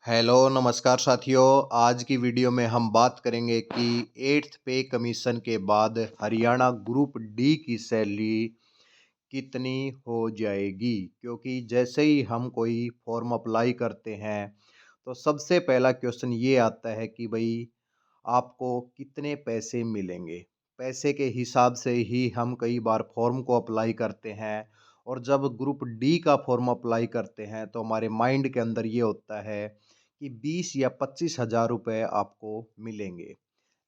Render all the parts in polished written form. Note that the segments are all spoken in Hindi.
हेलो नमस्कार साथियों। आज की वीडियो में हम बात करेंगे कि 8th पे कमीशन के बाद हरियाणा ग्रुप डी की सैलरी कितनी हो जाएगी। क्योंकि जैसे ही हम कोई फॉर्म अप्लाई करते हैं तो सबसे पहला क्वेश्चन ये आता है कि भाई आपको कितने पैसे मिलेंगे। पैसे के हिसाब से ही हम कई बार फॉर्म को अप्लाई करते हैं और जब ग्रुप डी का फॉर्म अप्लाई करते हैं तो हमारे माइंड के अंदर ये होता है कि 20 या 25,000 रुपये आपको मिलेंगे।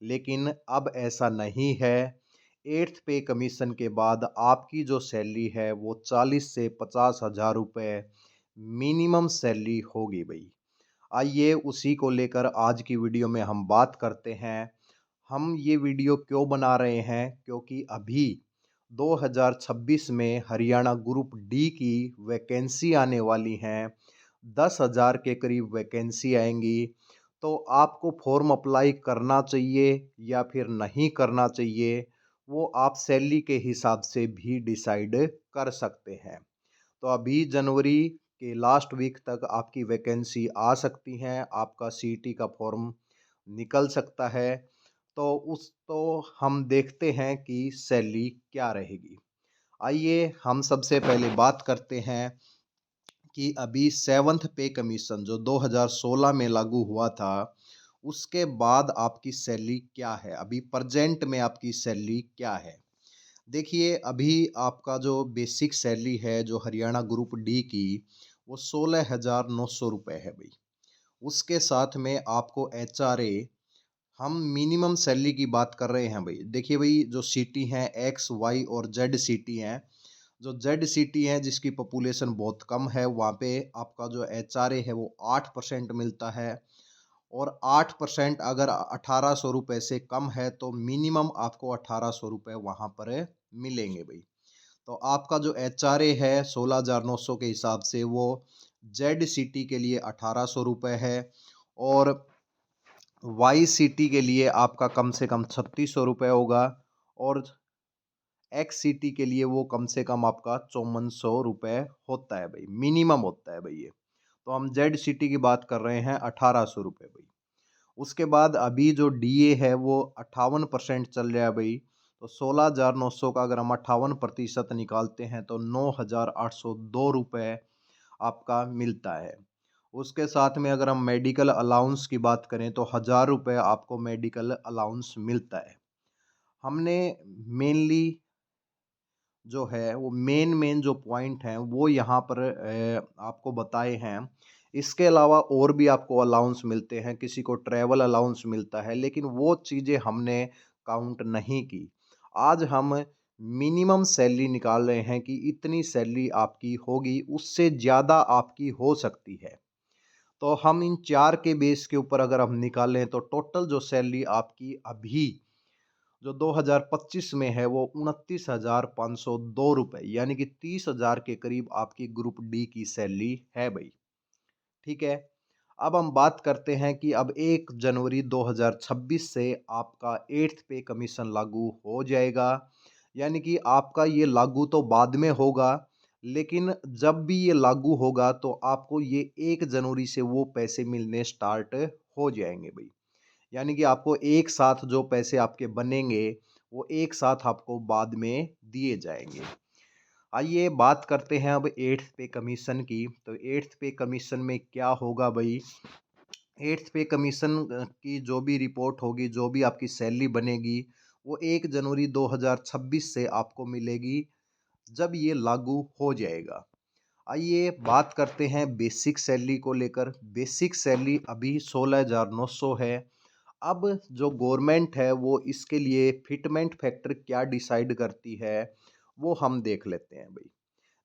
लेकिन अब ऐसा नहीं है। 8th पे कमीशन के बाद आपकी जो सैलरी है वो 40 से 50,000 रुपये मिनिमम सैलरी होगी भाई। आइए उसी को लेकर आज की वीडियो में हम बात करते हैं। हम ये वीडियो क्यों बना रहे हैं, क्योंकि अभी 2026 में हरियाणा ग्रुप डी की वैकेंसी आने वाली हैं। 10,000 के करीब वैकेंसी आएंगी। तो आपको फॉर्म अप्लाई करना चाहिए या फिर नहीं करना चाहिए, वो आप सैलरी के हिसाब से भी डिसाइड कर सकते हैं। तो अभी जनवरी के लास्ट वीक तक आपकी वैकेंसी आ सकती हैं, आपका सीईटी का फॉर्म निकल सकता है। तो हम देखते हैं कि सैलरी क्या रहेगी। आइए हम सबसे पहले बात करते हैं कि अभी 7th पे कमीशन जो 2016 में लागू हुआ था, उसके बाद आपकी सैलरी क्या है, अभी प्रेजेंट में आपकी सैलरी क्या है। देखिए अभी आपका जो बेसिक सैलरी है जो हरियाणा ग्रुप डी की, वो 16,900 रुपये है भाई। उसके साथ में आपको एचआरए, हम मिनिमम सैलरी की बात कर रहे हैं भाई। देखिए भाई, जो सिटी हैं एक्स वाई और जेड सिटी हैं। जो जेड सिटी है जिसकी पॉपुलेशन बहुत कम है, वहाँ पे आपका जो एचआरए है वो 8% मिलता है। और 8% अगर 1,800 रुपये से कम है तो मिनिमम आपको 1,800 रुपये वहाँ पर मिलेंगे भाई। तो आपका जो एचआरए है 16,900 के हिसाब से वो जेड सिटी के लिए 1,800 रुपये है। और वाई सिटी के लिए आपका कम से कम 3,600 रुपये होगा। और एक्स सिटी के लिए वो कम से कम आपका 5,400 रुपये होता है भाई, मिनिमम होता है भाई ये। तो हम जेड सिटी की बात कर रहे हैं 1,800 रुपये भाई। उसके बाद अभी जो डीए है वो 58% चल रहा है भाई। तो 16,900 का अगर हम 58% निकालते हैं तो 9,802 रुपये आपका मिलता है। उसके साथ में अगर हम मेडिकल अलाउंस की बात करें तो 1,000 रुपये आपको मेडिकल अलाउंस मिलता है। हमने मेनली जो है वो मेन मेन जो पॉइंट हैं वो यहाँ पर आपको बताए हैं। इसके अलावा और भी आपको अलाउंस मिलते हैं, किसी को ट्रैवल अलाउंस मिलता है, लेकिन वो चीज़ें हमने काउंट नहीं की। आज हम मिनिमम सैलरी निकाल रहे हैं कि इतनी सैलरी आपकी होगी, उससे ज़्यादा आपकी हो सकती है। तो हम इन चार के बेस के ऊपर अगर हम निकालें तो टोटल जो सैलरी आपकी अभी जो 2025 में है वो 29,502 रुपये, यानी कि 30,000 के करीब आपकी ग्रुप डी की सैलरी है भाई। ठीक है। अब हम बात करते हैं कि अब 1 जनवरी 2026 से आपका 8th पे कमीशन लागू हो जाएगा। यानी कि आपका ये लागू तो बाद में होगा, लेकिन जब भी ये लागू होगा तो आपको ये 1 जनवरी से वो पैसे मिलने स्टार्ट हो जाएंगे भाई। यानी कि आपको एक साथ जो पैसे आपके बनेंगे वो एक साथ आपको बाद में दिए जाएंगे। आइए बात करते हैं अब 8th पे कमीशन की। तो 8th पे कमीशन में क्या होगा भाई। 8th पे कमीशन की जो भी रिपोर्ट होगी, जो भी आपकी सैलरी बनेगी, वो 1 जनवरी 2026 से आपको मिलेगी, जब ये लागू हो जाएगा। आइए बात करते हैं बेसिक सैलरी को लेकर। बेसिक सैलरी अभी 16,900 है। अब जो गवर्नमेंट है वो इसके लिए फिटमेंट फैक्टर क्या डिसाइड करती है, वो हम देख लेते हैं भाई।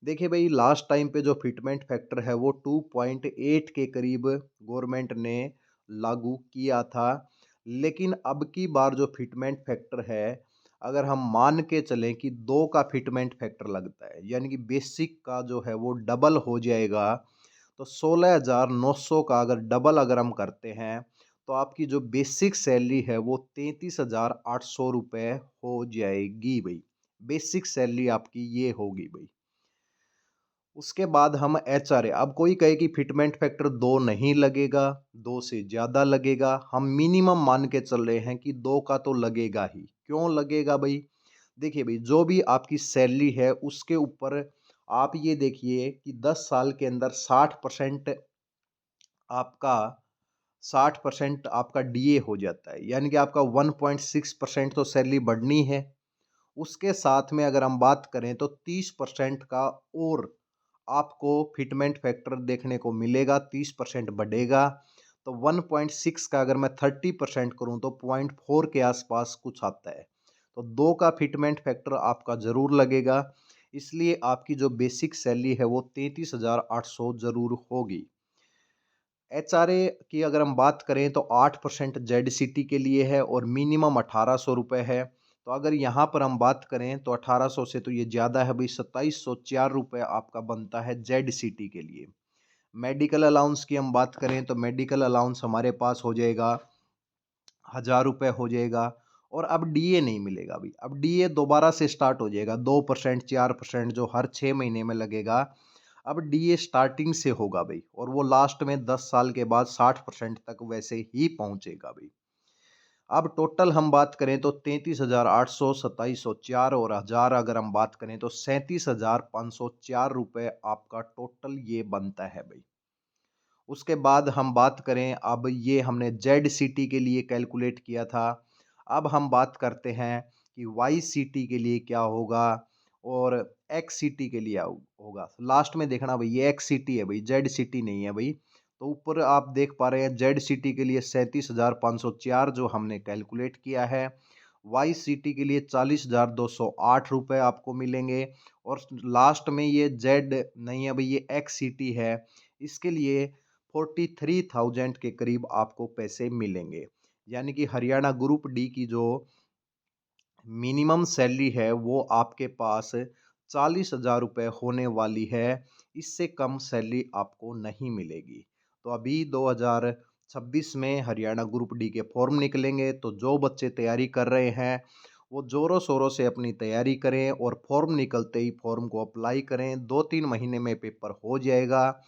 देखिए भाई, लास्ट टाइम पे जो फिटमेंट फैक्टर है वो 2.8 के करीब गवर्नमेंट ने लागू किया था। लेकिन अब की बार जो फिटमेंट फैक्टर है, अगर हम मान के चलें कि 2 का फिटमेंट फैक्टर लगता है, यानी कि बेसिक का जो है वो डबल हो जाएगा। तो 16,900 का अगर डबल अगर हम करते हैं तो आपकी जो बेसिक सैलरी है वो 33,800 रुपये हो जाएगी भाई। बेसिक सैलरी आपकी ये होगी भाई। उसके बाद हम एचआरए, अब कोई कहे कि फिटमेंट फैक्टर 2 नहीं लगेगा, 2 से ज़्यादा लगेगा, हम मिनिमम मान के चल रहे हैं कि 2 का तो लगेगा ही। क्यों लगेगा भई? देखिए भई, जो भी आपकी सैलरी है उसके ऊपर आप ये देखिए कि 10 साल के अंदर 60% आपका 60% आपका डीए हो जाता है। यानी कि आपका 1.6% तो सैलरी बढ़नी है। उसके साथ में अगर हम बात करें तो 30% का और आपको फिटमेंट फैक्टर देखने को मिलेगा, 30% बढ़ेगा। तो 1.6 का अगर मैं 30% करूँ तो 0.4 के आसपास कुछ आता है। तो 2 का फिटमेंट फैक्टर आपका ज़रूर लगेगा, इसलिए आपकी जो बेसिक सैलरी है वो 33,800 ज़रूर होगी। एचआरए की अगर हम बात करें तो 8% जेडसीटी के लिए है और मिनिमम ₹1800 है। तो अगर यहाँ पर हम बात करें तो 1800 से तो ये ज़्यादा है भई, ₹2704 आपका बनता है जेडसीटी के लिए। मेडिकल अलाउंस की हम बात करें तो मेडिकल अलाउंस हमारे पास हो जाएगा, ₹1000 हो जाएगा। और अब डीए नहीं मिलेगा अभी, अब डीए दोबारा से स्टार्ट हो जाएगा, 2% 4% जो हर 6 महीने में लगेगा। अब डीए स्टार्टिंग से होगा भई, और वो लास्ट में 10 साल के बाद 60% तक वैसे ही पहुँचेगा भई। अब टोटल हम बात करें तो 33,800, 2704 और 1000 अगर हम बात करें तो ₹37,504 आपका टोटल ये बनता है भई। उसके बाद हम बात करें, अब ये हमने जेडसीटी के लिए कैलकुलेट किया था। अब हम बात करते हैं कि वाईसीटी के लिए क्या होगा और एक्ससीटी के लिए होगा। लास्ट में देखना भई, ये एक्ससीटी है भई, जेडसीटी नहीं है भई। तो ऊपर आप देख पा रहे हैं जेडसीटी के लिए 37,504 जो हमने कैलकुलेट किया है। वाईसीटी के लिए ₹40,208 आपको मिलेंगे। और लास्ट में ये जेड नहीं है भई, ये एक्ससीटी है। इसके लिए 43,000 के करीब आपको पैसे मिलेंगे। यानी कि हरियाणा ग्रुप डी की जो मिनिमम सैलरी है वो आपके पास ₹40,000 होने वाली है। इससे कम सैलरी आपको नहीं मिलेगी। तो अभी 2026 में हरियाणा ग्रुप डी के फॉर्म निकलेंगे, तो जो बच्चे तैयारी कर रहे हैं वो ज़ोरों शोरों से अपनी तैयारी करें और फॉर्म निकलते ही फॉर्म को अप्लाई करें। 2-3 महीने में पेपर हो जाएगा।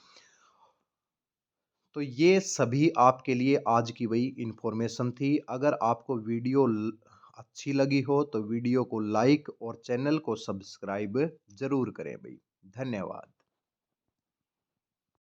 तो ये सभी आपके लिए आज की वही इन्फॉर्मेशन थी। अगर आपको वीडियो अच्छी लगी हो तो वीडियो को लाइक और चैनल को सब्सक्राइब ज़रूर करें भाई। धन्यवाद।